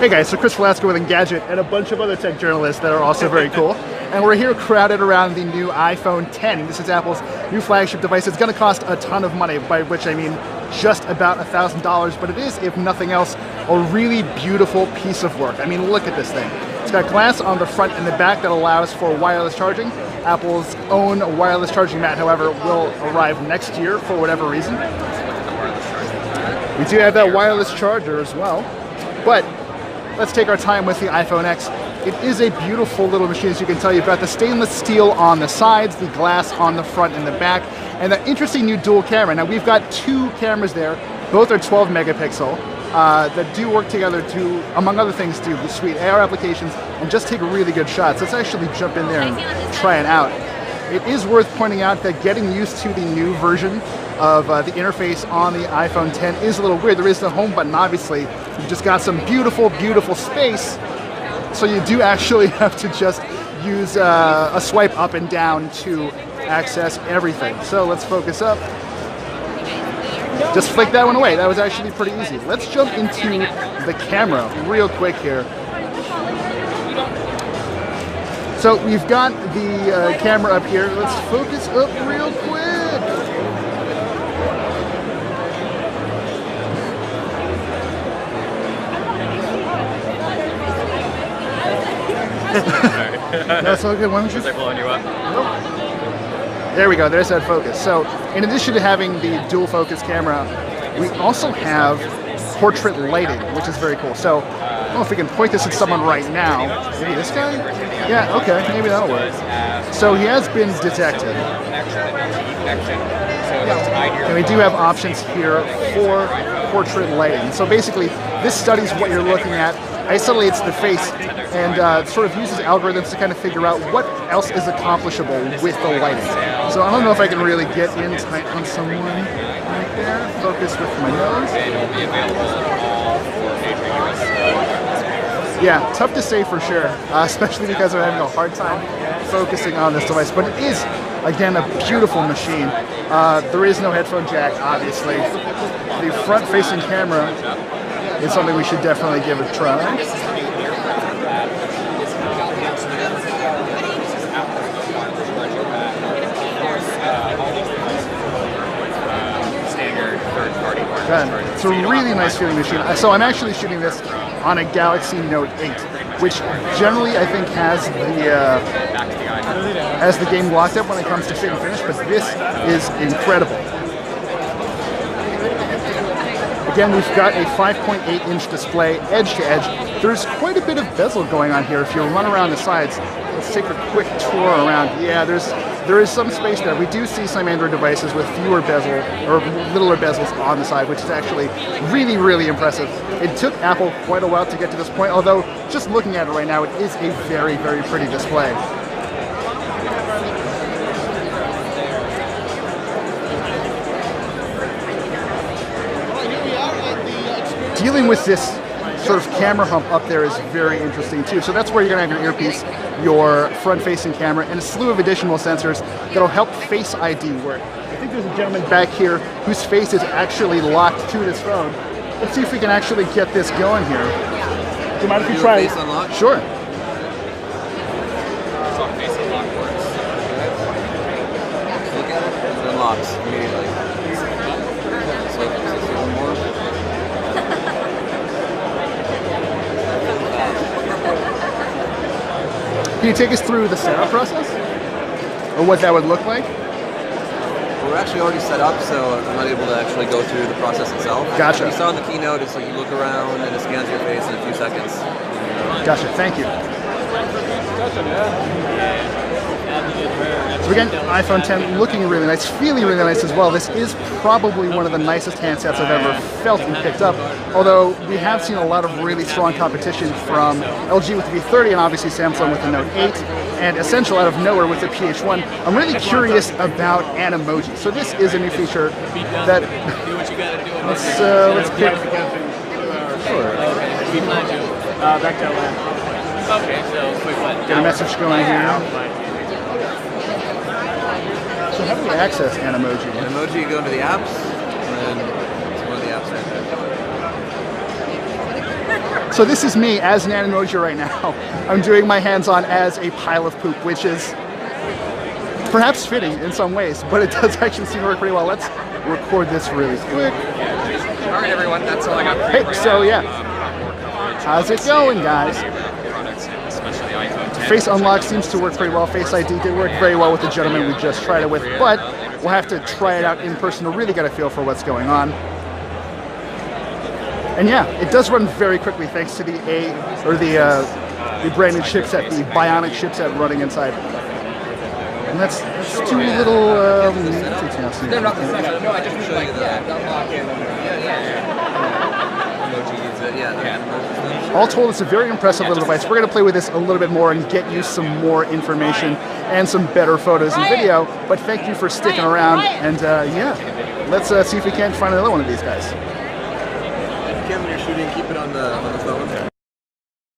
Hey guys, so Chris Velasco with Engadget and a bunch of other tech journalists that are also very cool. And we're here crowded around the new iPhone 10. This is Apple's new flagship device. It's going to cost a ton of money, by which I mean just about $1,000, but it is, if nothing else, a really beautiful piece of work. I mean, look at this thing. It's got glass on the front and the back that allows for wireless charging. Apple's own wireless charging mat, however, will arrive next year for whatever reason. We do have that wireless charger as well, but let's take our time with the iPhone X. It is a beautiful little machine, as you can tell. You've got the stainless steel on the sides, the glass on the front and the back, and that interesting new dual camera. Now we've got two cameras there. Both are 12 megapixel that do work together to, among other things, do sweet AR applications and just take really good shots. Let's actually jump in there and try it out. It is worth pointing out that getting used to the new version of the interface on the iPhone 10 is a little weird. There is the home button, obviously. You've just got some beautiful, beautiful space. So you do actually have to just use a swipe up and down to access everything. So let's focus up. Just flick that one away. That was actually pretty easy. Let's jump into the camera real quick here. So we've got the camera up here. Let's focus up real quick. That's all good. Why don't you? Was I blowing you up? Nope. There we go. There's that focus. So, in addition to having the dual focus camera, we also have portrait lighting, which is very cool. So, I don't know if we can point this at someone right now. Maybe this guy? Yeah. Okay. Maybe that'll work. So he has been detected. And we do have options here for portrait lighting. So basically, this studies what you're looking at, isolates the face, and sort of uses algorithms to kind of figure out what else is accomplishable with the lighting. So I don't know if I can really get in tight on someone right there. Focus with my nose. Yeah, tough to say for sure, especially because I'm having a hard time focusing on this device. But it is, again, a beautiful machine. There is no headphone jack, obviously. The front-facing camera is something we should definitely give a try. It's a really nice feeling machine. So I'm actually shooting this on a Galaxy Note 8, which generally I think has the game locked up when it comes to fit and finish, but this is incredible. Again, we've got a 5.8-inch display, edge to edge. There's quite a bit of bezel going on here. If you run around the sides, let's take a quick tour around. Yeah, there is some space there. We do see some Android devices with fewer bezel, or littler bezels on the side, which is actually really, really impressive. It took Apple quite a while to get to this point, although just looking at it right now, it is a very, very pretty display. Dealing with this sort of camera hump up there is very interesting too. So that's where you're going to have your earpiece, your front-facing camera, and a slew of additional sensors that'll help Face ID work. I think there's a gentleman back here whose face is actually locked to this phone. Let's see if we can actually get this going here. Do you mind if we try? Face unlock? Sure. Face unlock works. Look at it, it unlocks immediately. So one more. Can you take us through the setup process? Or what that would look like? We're actually already set up, so I'm not able to actually go through the process itself. Gotcha. You saw in the keynote, it's like you look around and it scans your face in a few seconds. Gotcha, thank you. So again, iPhone 10 looking really nice, feeling really nice as well. This is probably one of the nicest handsets I've ever felt and picked up, although we have seen a lot of really strong competition from LG with the V30 and obviously Samsung with the Note 8, and Essential out of nowhere with the PH1. I'm really curious about Animoji. So this is a new feature that let's pick. Sure. Back to Atlanta. Okay, so quick one. Get a message going here. So how do we access Animoji? Animoji, you go into the apps, and then it's one of the apps right there. So this is me as an Animoji right now. I'm doing my hands-on as a pile of poop, which is perhaps fitting in some ways, but it does actually seem to work pretty well. Let's record this really quick. All right, everyone, that's all I got for you. Hey, so yeah, how's it going, guys? Especially iPhone 10. Face unlock seems to work pretty well. Face ID did work very well with the gentleman we just tried it with, but we'll have to try it out in person to really get a feel for what's going on. And yeah, it does run very quickly thanks to the branded chipset, the Bionic chipset running inside. And let's do a little. No, I just mean like unlock it. All told, it's a very impressive little device. We're going to play with this a little bit more and get you some more information and some better photos and video. But thank you for sticking around. And yeah, let's see if we can't find another one of these guys. Kim, when you're shooting, keep it on the phone.